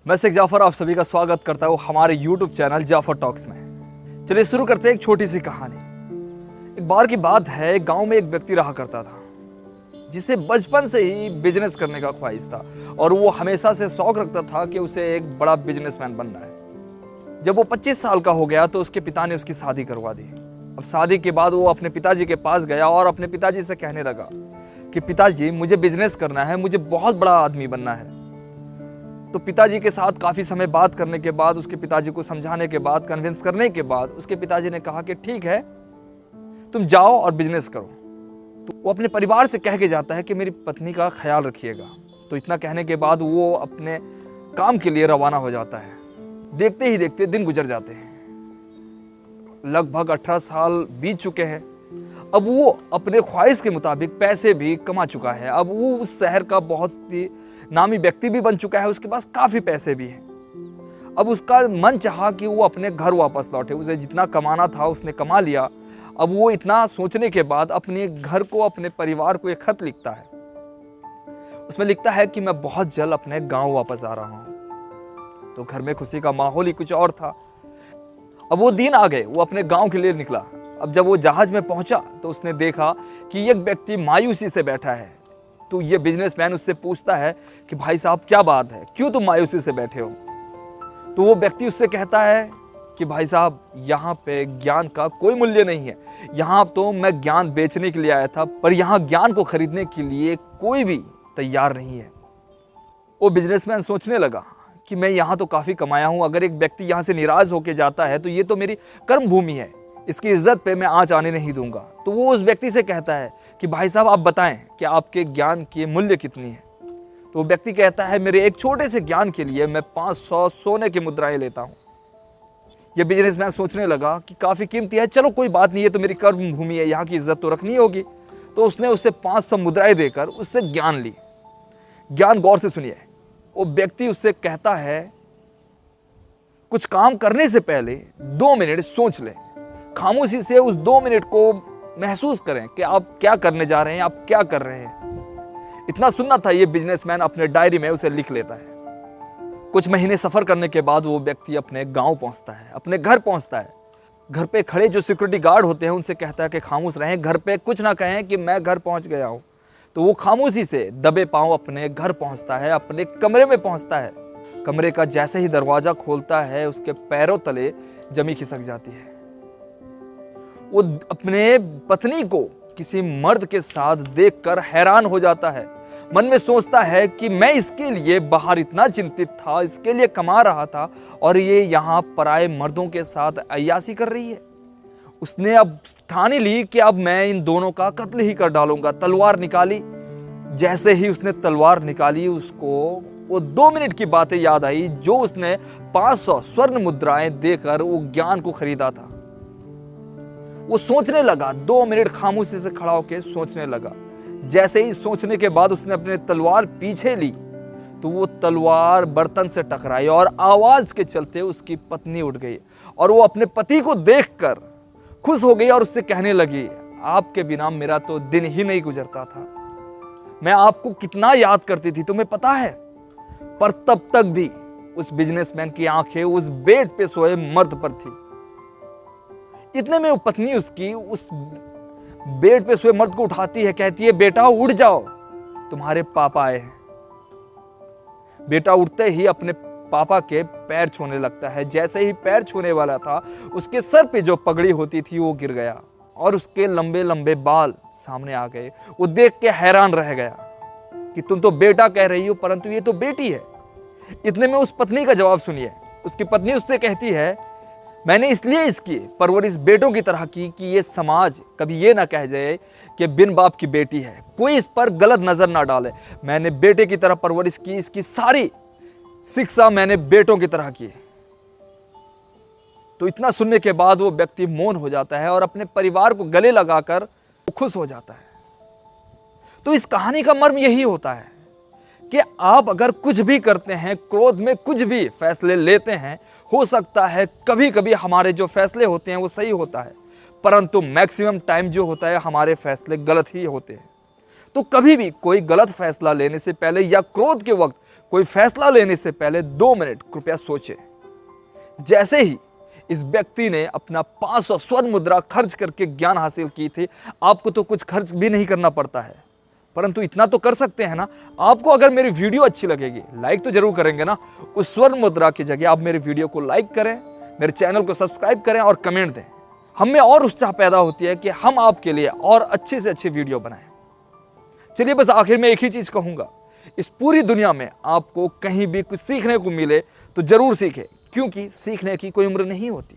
मैं शेख जाफर आप सभी का स्वागत करता हूँ हमारे YouTube चैनल जाफर टॉक्स में। चलिए शुरू करते हैं एक छोटी सी कहानी। एक बार की बात है, गांव में एक व्यक्ति रहा करता था जिसे बचपन से ही बिजनेस करने का ख्वाहिश था और वो हमेशा से शौक रखता था कि उसे एक बड़ा बिजनेसमैन बनना है। जब वो 25 साल का हो गया तो उसके पिता ने उसकी शादी करवा दी। अब शादी के बाद वो अपने पिताजी के पास गया और अपने पिताजी से कहने लगा कि पिताजी मुझे बिजनेस करना है, मुझे बहुत बड़ा आदमी बनना है। तो पिताजी के साथ काफ़ी समय बात करने के बाद, उसके पिताजी को समझाने के बाद, कन्विंस करने के बाद उसके पिताजी ने कहा कि ठीक है तुम जाओ और बिजनेस करो। तो वो अपने परिवार से कह के जाता है कि मेरी पत्नी का ख्याल रखिएगा। तो इतना कहने के बाद वो अपने काम के लिए रवाना हो जाता है। देखते ही देखते दिन गुजर जाते हैं। लगभग 18 साल बीत चुके हैं। अब वो अपने ख्वाहिश के मुताबिक पैसे भी कमा चुका है। अब वो उस शहर का बहुत ही नामी व्यक्ति भी बन चुका है, उसके पास काफ़ी पैसे भी हैं। अब उसका मन चाहा कि वो अपने घर वापस लौटे। उसे जितना कमाना था उसने कमा लिया। अब वो इतना सोचने के बाद अपने घर को, अपने परिवार को एक खत लिखता है। उसमें लिखता है कि मैं बहुत जल्द अपने गांव वापस आ रहा हूं। तो घर में खुशी का माहौल ही कुछ और था। अब वो दिन आ गए, वो अपने गांव के लिए निकला। अब जब वो जहाज में पहुंचा तो उसने देखा कि एक व्यक्ति मायूसी से बैठा है। तो ये बिजनेसमैन उससे पूछता है कि भाई साहब क्या बात है, क्यों तुम मायूसी से बैठे हो। तो वो व्यक्ति उससे कहता है कि भाई साहब यहाँ पे ज्ञान का कोई मूल्य नहीं है। यहाँ तो मैं ज्ञान बेचने के लिए आया था, पर यहाँ ज्ञान को खरीदने के लिए कोई भी तैयार नहीं है। वो बिजनेसमैन सोचने लगा कि मैं यहाँ तो काफ़ी कमाया हूँ, अगर एक व्यक्ति यहाँ से निराश होकर जाता है तो ये तो मेरी कर्म भूमि है, इसकी इज्जत पे मैं आँच आने नहीं दूंगा। तो वो उस व्यक्ति से कहता है कि भाई साहब आप बताएं कि आपके ज्ञान की मूल्य कितनी है। तो वो व्यक्ति कहता है मेरे एक छोटे से ज्ञान के लिए मैं 500 सोने की मुद्राएं लेता हूँ। ये बिजनेसमैन सोचने लगा कि काफ़ी कीमती है, चलो कोई बात नहीं, ये तो मेरी कर्म भूमि है, यहाँ की इज्जत तो रखनी होगी। तो उसने उससे 500 मुद्राएं देकर उससे ज्ञान ली। ज्ञान गौर से सुनिए। वो व्यक्ति उससे कहता है कुछ काम करने से पहले 2 मिनट सोच लें। खामोशी से उस 2 मिनट को महसूस करें कि आप क्या करने जा रहे हैं, आप क्या कर रहे हैं। इतना सुनना था, ये बिजनेसमैन अपने डायरी में उसे लिख लेता है। कुछ महीने सफर करने के बाद वो व्यक्ति अपने गांव पहुंचता है, अपने घर पहुंचता है। घर पे खड़े जो सिक्योरिटी गार्ड होते हैं उनसे कहता है कि खामोश रहें, घर पे कुछ ना कहें कि मैं घर पहुंच गया हूं। तो वो खामोशी से दबे पांव अपने घर पहुंचता है, अपने कमरे में पहुंचता है। कमरे का जैसे ही दरवाजा खोलता है उसके पैरों तले जमी खिसक जाती है। वो अपने पत्नी को किसी मर्द के साथ देखकर हैरान हो जाता है। मन में सोचता है कि मैं इसके लिए बाहर इतना चिंतित था, इसके लिए कमा रहा था, और ये यहाँ पराये मर्दों के साथ अय्याशी कर रही है। उसने अब ठानी ली कि अब मैं इन दोनों का कत्ल ही कर डालूंगा। तलवार निकाली। जैसे ही उसने तलवार निकाली, उसको वो 2 मिनट की बातें याद आई जो उसने 500 स्वर्ण मुद्राएं देकर वो ज्ञान को खरीदा था। वो सोचने लगा, 2 मिनट खामोशी से खड़ा होकर सोचने लगा। जैसे ही सोचने के बाद उसने अपने तलवार पीछे ली तो वो तलवार बर्तन से टकराई और आवाज के चलते उसकी पत्नी उठ गई और वो अपने पति को देखकर खुश हो गई और उससे कहने लगी, आपके बिना मेरा तो दिन ही नहीं गुजरता था, मैं आपको कितना याद करती थी तुम्हें पता है। पर तब तक भी उस बिजनेसमैन की आंखें उस बेड पे सोए मर्द पर थी। इतने में वो पत्नी उसकी उस बेड पे सोए मर्द को उठाती है, कहती है बेटा उठ जाओ, तुम्हारे पापा आए हैं। बेटा उठते ही अपने पापा के पैर छूने लगता है। जैसे ही पैर छूने वाला था उसके सर पे जो पगड़ी होती थी वो गिर गया और उसके लंबे लंबे बाल सामने आ गए। वो देख के हैरान रह गया कि तुम तो बेटा कह रही हो परंतु ये तो बेटी है। इतने में उस पत्नी का जवाब सुनिए। उसकी पत्नी उससे कहती है मैंने इसलिए इसकी परवरिश बेटों की तरह की कि ये समाज कभी ये ना कह जाए कि बिन बाप की बेटी है, कोई इस पर गलत नजर ना डाले। मैंने बेटे की तरह परवरिश की, इसकी सारी शिक्षा मैंने बेटों की तरह की। तो इतना सुनने के बाद वो व्यक्ति मौन हो जाता है और अपने परिवार को गले लगाकर खुश हो जाता है। तो इस कहानी का मर्म यही होता है कि आप अगर कुछ भी करते हैं, क्रोध में कुछ भी फैसले लेते हैं, हो सकता है कभी कभी हमारे जो फैसले होते हैं वो सही होता है, परंतु मैक्सिमम टाइम जो होता है हमारे फैसले गलत ही होते हैं। तो कभी भी कोई गलत फैसला लेने से पहले या क्रोध के वक्त कोई फैसला लेने से पहले 2 मिनट कृपया सोचें। जैसे ही इस व्यक्ति ने अपना 500 स्वर्ण मुद्रा खर्च करके ज्ञान हासिल की थी, आपको तो कुछ खर्च भी नहीं करना पड़ता है, परंतु इतना तो कर सकते हैं ना। आपको अगर मेरी वीडियो अच्छी लगेगी, लाइक तो जरूर करेंगे ना। उस स्वर्ण मुद्रा की जगह आप मेरे वीडियो को लाइक करें, मेरे चैनल को सब्सक्राइब करें और कमेंट दें। हमें और उत्साह पैदा होती है कि हम आपके लिए और अच्छे से अच्छे वीडियो बनाएं। चलिए बस आखिर में एक ही चीज कहूंगा, इस पूरी दुनिया में आपको कहीं भी कुछ सीखने को मिले तो जरूर सीखें, क्योंकि सीखने की कोई उम्र नहीं होती।